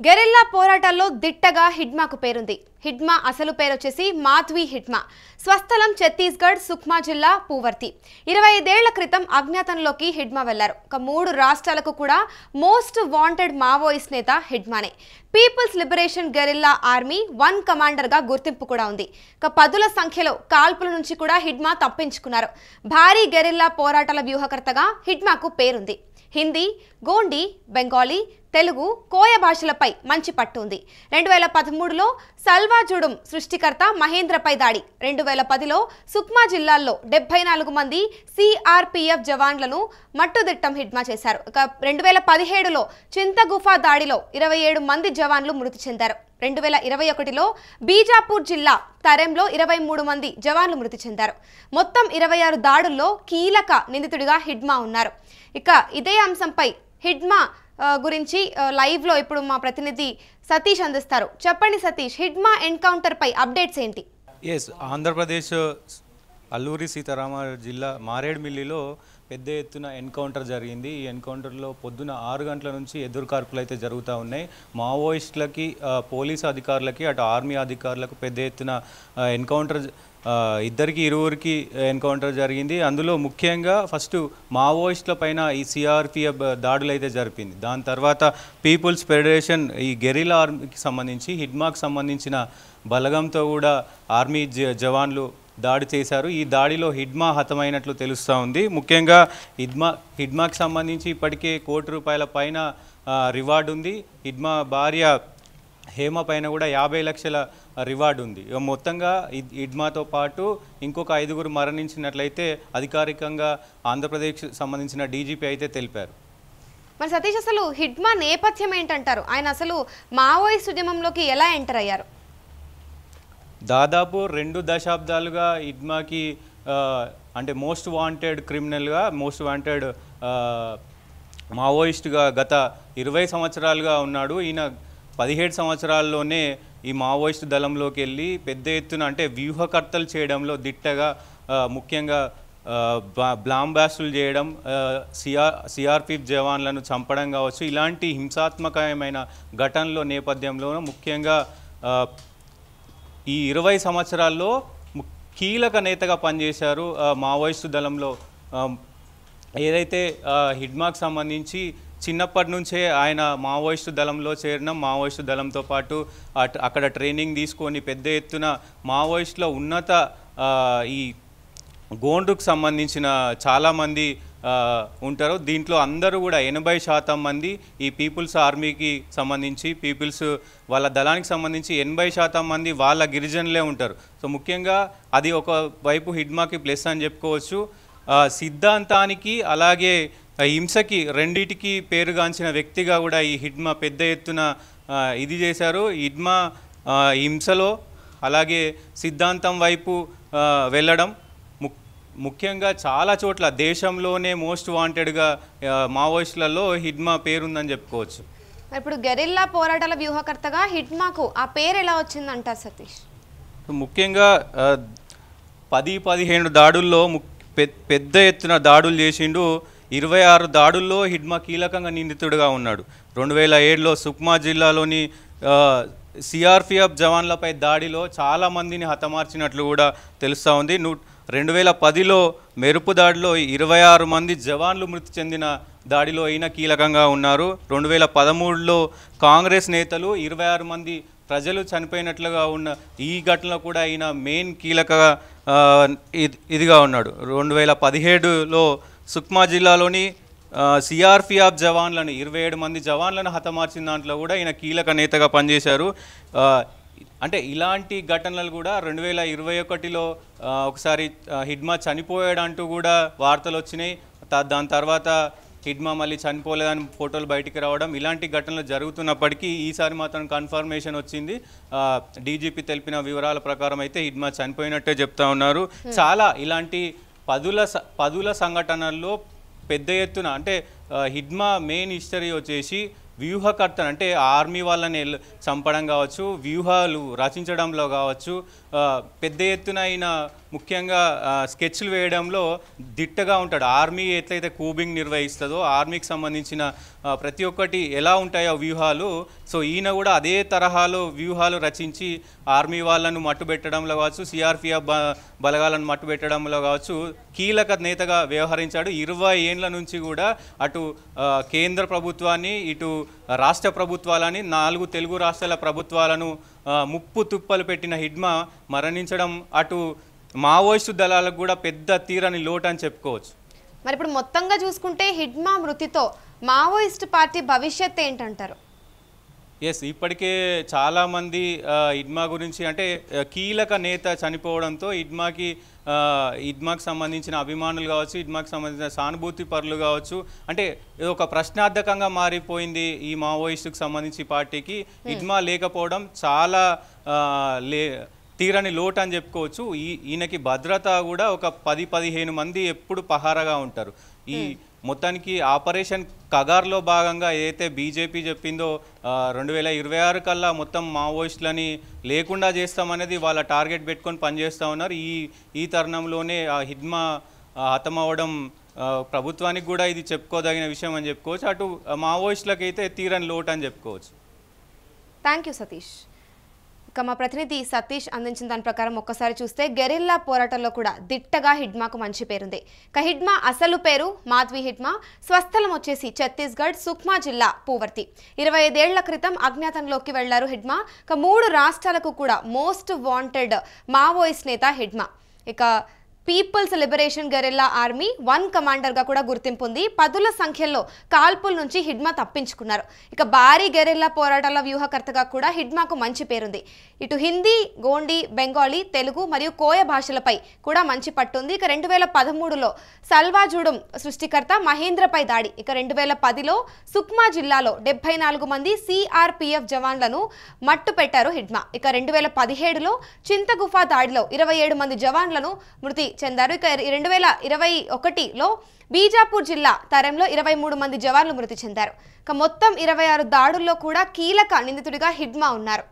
Guerrilla పోరాటాల్లో దిట్టగా హిడ్మాకు పేరుంది. హిడ్మా అసలు పేరు వచ్చేసి మాధ్వి హిడ్మా. స్వస్థలం ఛత్తీస్గఢ్, సుక్మా జిల్లా పూవర్తి. 25 ఏళ్ల క్రితం అజ్ఞాతంలోకి హిడ్మా వెళ్లారు. 3 రాష్ట్రాలకు కూడా మోస్ట్ వాంటెడ్ మావోయిస్ట్ నేత హిడ్మానే. పీపుల్స్ లిబరేషన్ గెరిల్లా ఆర్మీ 1 కమాండర్గా గుర్తింపు కూడా ఉంది. పదుల సంఖ్యలో కాల్పుల నుంచి కూడా హిడ్మా తప్పించుకున్నారు. భారీ గెరిల్లా పోరాటాల వ్యూహకర్తగా హిడ్మాకు పేరుంది. హిందీ, గోండి, బెంగాలీ, తెలుగు, కోయ భాషలపై మంచి పట్టు ఉంది. 2013లో సల్వాజుడుం సృష్టికర్త మహేంద్రపై దాడి, 2010లో సుక్మా జిల్లాల్లో 74 మంది సిఆర్పిఎఫ్ జవాన్లను మట్టుదిట్టం హిడ్మా చేశారు. 2017లో చింతగుఫా దాడిలో 27 మంది జవాన్లు మృతి చెందారు. 2021లో బీజాపూర్ జిల్లా తరెంలో 23 మంది జవాన్లు మృతి చెందారు. మొత్తం 26 దాడుల్లో కీలక నిందితుడిగా హిడ్మా ఉన్నారు. ఇదే అంశంపై హిడ్మా గురించి లైవ్ లో ఇప్పుడు మా ప్రతినిధి సతీష్ అందిస్తారు. చెప్పండి సతీష్, హిడ్మా ఎన్కౌంటర్ పై అప్డేట్స్ ఏంటి? ఆంధ్రప్రదేశ్ అల్లూరి సీతారామ జిల్లా మారేడుమిల్లిలో పెద్ద ఎత్తున ఎన్కౌంటర్ జరిగింది. ఈ ఎన్కౌంటర్లో పొద్దున 6 గంటల నుంచి ఎదురుకార్పులు అయితే జరుగుతూ ఉన్నాయి. మావోయిస్టులకి, పోలీసు అధికారులకి, అటు ఆర్మీ అధికారులకు పెద్ద ఎత్తున ఎన్కౌంటర్, ఇరువురికి ఎన్కౌంటర్ జరిగింది. అందులో ముఖ్యంగా ఫస్ట్ మావోయిస్టుల పైన ఈ సిఆర్పిఎఫ్ దాడులు అయితే జరిపింది. దాని తర్వాత పీపుల్స్ ఫెడరేషన్, ఈ గెరిల్లా ఆర్మీకి సంబంధించి హిడ్మాకు సంబంధించిన బలగంతో కూడా ఆర్మీ జవాన్లు దాడి చేశారు. ఈ దాడిలో హిడ్మా హతమైనట్లు తెలుస్తూ ఉంది. ముఖ్యంగా హిడ్మాకి సంబంధించి ఇప్పటికే ₹1 పైన రివార్డు ఉంది. హిడ్మా భార్య హేమ పైన కూడా 50 లక్షల రివార్డు ఉంది. మొత్తంగా హిడ్మాతో పాటు ఇంకొక 5గురు మరణించినట్లయితే అధికారికంగా ఆంధ్రప్రదేశ్ సంబంధించిన డీజీపీ అయితే తెలిపారు. మరి సతీష్, అసలు హిడ్మా నేపథ్యం ఏంటంటారు? ఆయన అసలు మావోయిస్ట్ ఉద్యమంలోకి ఎలా ఎంటర్ అయ్యారు? దాదాపు 2 దశాబ్దాలుగా హిడ్మాకి అంటే మోస్ట్ వాంటెడ్ క్రిమినల్గా, మోస్ట్ వాంటెడ్ మావోయిస్ట్గా గత 20 సంవత్సరాలుగా ఉన్నాడు. ఈయన 17 సంవత్సరాల్లోనే ఈ మావోయిస్ట్ దళంలోకి వెళ్ళి పెద్ద ఎత్తున అంటే వ్యూహకర్తలు చేయడంలో దిట్టగా, ముఖ్యంగా బ్లాంబాస్టులు చేయడం, సిఆర్పిఎఫ్ జవాన్లను చంపడం కావచ్చు, ఇలాంటి హింసాత్మకమైన ఘటనల నేపథ్యంలో ముఖ్యంగా ఈ 20 సంవత్సరాల్లో కీలక నేతగా పనిచేశారు మావోయిస్టు దళంలో. ఏదైతే హిడ్మాకు సంబంధించి చిన్నప్పటి నుంచే ఆయన మావోయిస్టు దళంలో చేరడం, మావోయిస్టు దళంతో పాటు అక్కడ ట్రైనింగ్ తీసుకొని పెద్ద ఎత్తున మావోయిస్టుల ఉన్నత ఈ గోండుకు సంబంధించిన చాలామంది ఉంటారు. దీంట్లో అందరూ కూడా 80% మంది ఈ పీపుల్స్ ఆర్మీకి సంబంధించి, పీపుల్స్ వాళ్ళ దళానికి సంబంధించి 80% మంది వాళ్ళ గిరిజనులే ఉంటారు. సో ముఖ్యంగా అది ఒక వైపు హిడ్మాకి ప్లస్ అని చెప్పుకోవచ్చు. సిద్ధాంతానికి అలాగే హింసకి రెండిటికి పేరుగాంచిన వ్యక్తిగా కూడా ఈ హిడ్మా పెద్ద ఎత్తున ఇది చేశారు. హిడ్మా హింసలో అలాగే సిద్ధాంతం వైపు వెళ్ళడం, ముఖ్యంగా చాలా చోట్ల దేశంలోనే మోస్ట్ వాంటెడ్గా మావోయిస్టులలో హిడ్మా పేరుందని చెప్పుకోవచ్చు. ఇప్పుడు గెరిల్లా పోరాటాల వ్యూహకర్తగా హిడ్మాకు ఆ పేరు ఎలా వచ్చిందంటారు సతీష్? ముఖ్యంగా 10-15 దాడుల్లో పెద్ద ఎత్తున దాడులు చేసిండు. 26 దాడుల్లో హిడ్మా కీలకంగా నిందితుడిగా ఉన్నాడు. 2007లో సుక్మా జిల్లాలోని సిఆర్పిఎఫ్ జవాన్లపై దాడిలో చాలామందిని హతమార్చినట్లు కూడా తెలుస్తూ ఉంది. 2010లో మెరుపు దాడిలో 26 మంది జవాన్లు మృతి చెందిన దాడిలో ఈయన కీలకంగా ఉన్నారు. 2013లో కాంగ్రెస్ నేతలు 26 మంది ప్రజలు చనిపోయినట్లుగా ఉన్న ఈ ఘటనలో కూడా ఈయన మెయిన్ కీలక ఇదిగా ఉన్నాడు. 2017లో సుక్మా జిల్లాలోని సిఆర్పిఎఫ్ జవాన్లను 27 మంది జవాన్లను హతమార్చిన దాంట్లో కూడా ఈయన కీలక నేతగా పనిచేశారు. అంటే ఇలాంటి ఘటనలు కూడా 2021లో ఒకసారి హిడ్మా చనిపోయాడంటూ కూడా వార్తలు వచ్చినాయి. దాని తర్వాత హిడ్మా మళ్ళీ చనిపోలేదని ఫోటోలు బయటికి రావడం, ఇలాంటి ఘటనలు జరుగుతున్నప్పటికీ ఈసారి మాత్రం కన్ఫర్మేషన్ వచ్చింది. డీజీపీ తెలిపిన వివరాల ప్రకారం అయితే హిడ్మా చనిపోయినట్టే చెప్తా ఉన్నారు. చాలా ఇలాంటి పదుల సంఘటనల్లో పెద్ద ఎత్తున అంటే హిడ్మా మెయిన్ హిస్టరీ వచ్చేసి వ్యూహకర్త, అంటే ఆర్మీ వాళ్ళని చంపడం కావచ్చు, వ్యూహాలు రచించడంలో కావచ్చు, పెద్ద ఎత్తున అయిన ముఖ్యంగా స్కెచ్లు వేయడంలో దిట్టగా ఉంటాడు. ఆర్మీ ఎట్లయితే కూబింగ్ నిర్వహిస్తుందో ఆర్మీకి సంబంధించిన ప్రతి ఒక్కటి ఎలా ఉంటాయో వ్యూహాలు, సో ఈయన కూడా అదే తరహాలో వ్యూహాలు రచించి ఆర్మీ వాళ్ళను మట్టుబెట్టడంలో కావచ్చు, సిఆర్పిఎఫ్ బలగాలను మట్టుబెట్టడంలో కావచ్చు కీలక నేతగా వ్యవహరించాడు. 20 ఏండ్ల నుంచి కూడా అటు కేంద్ర ప్రభుత్వాన్ని ఇటు రాష్ట్ర ప్రభుత్వాలని 4 తెలుగు రాష్ట్రాల ప్రభుత్వాలను ముప్పు తుప్పలు పెట్టిన హిడ్మా మరణించడం అటు మావోయిస్టు దళాలకు కూడా పెద్ద తీరని లోటు అని చెప్పుకోవచ్చు. మరి ఇప్పుడు మొత్తంగా చూసుకుంటే హిడ్మా మృతితో మావోయిస్ట్ పార్టీ భవిష్యత్ ఏంటంటారు? ఎస్, ఇప్పటికే చాలామంది హిడ్మా గురించి అంటే కీలక నేత చనిపోవడంతో హిడ్మాకి సంబంధించిన అభిమానులు కావచ్చు, హిడ్మాకి సంబంధించిన సానుభూతి పరులు కావచ్చు, అంటే ఒక ప్రశ్నార్థకంగా మారిపోయింది ఈ మావోయిస్టుకు సంబంధించి పార్టీకి. హిడ్మా లేకపోవడం చాలా తీరని లోటు అని చెప్పుకోవచ్చు. ఈయనకి భద్రత కూడా ఒక 10-15 మంది ఎప్పుడు పహారాగా ఉంటారు. ఈ మొత్తానికి ఆపరేషన్ కగార్లో భాగంగా ఏదైతే బీజేపీ చెప్పిందో 2026 కల్లా మొత్తం మావోయిస్టులని లేకుండా చేస్తామనేది వాళ్ళ టార్గెట్ పెట్టుకొని పనిచేస్తూ ఉన్నారు. ఈ తరుణంలోనే ఆ హిడ్మా హతమవడం ప్రభుత్వానికి కూడా ఇది చెప్పుకోదగిన విషయం అని చెప్పుకోవచ్చు. అటు మావోయిస్టులకు అయితే తీరని లోటు అని చెప్పుకోవచ్చు. Thank you Satish. ఇక మా ప్రతినిధి సతీష్ అందించిన దాని ప్రకారం ఒక్కసారి చూస్తే గెరిల్లా పోరాటంలో కూడా దిట్టగా హిడ్మాకు మంచి పేరుంది. ఇక హిడ్మా అసలు పేరు మాధ్వి హిడ్మా, స్వస్థలం వచ్చేసి ఛత్తీస్గఢ్ సుక్మా జిల్లా పూవర్తి. 25 ఏళ్ల క్రితం అజ్ఞాతంలోకి వెళ్లారు హిడ్మా. ఇక 3 రాష్ట్రాలకు కూడా మోస్ట్ వాంటెడ్ మావోయిస్ట్ నేత హిడ్మా. ఇక పీపుల్స్ లిబరేషన్ గెరిల్లా ఆర్మీ 1 కమాండర్గా కూడా గుర్తింపు ఉంది. 10ల సంఖ్యలో కాల్పుల నుంచి హిడ్మా తప్పించుకున్నారు. ఇక భారీ గెరిల్లా పోరాటాల వ్యూహకర్తగా కూడా హిడ్మాకు మంచి పేరుంది. ఇటు హిందీ, గోండి, బెంగాలీ, తెలుగు మరియు కోయ భాషలపై కూడా మంచి పట్టుంది. ఇక 2013లో సల్వాజూడం సృష్టికర్త మహేంద్రపై దాడి. ఇక 2010లో సుక్మా జిల్లాలో 74 మంది సిఆర్పిఎఫ్ జవాన్లను మట్టు పెట్టారు హిడ్మా. ఇక 2017లో చింతగుఫా దాడిలో 27 మంది జవాన్లను మృతి చెందారు. ఇక 2021లో బీజాపూర్ జిల్లా తరంలో 23 మంది జవాన్లు మృతి చెందారు. ఇక మొత్తం 26 దాడుల్లో కూడా కీలక నిందితుడిగా హిడ్మా ఉన్నారు.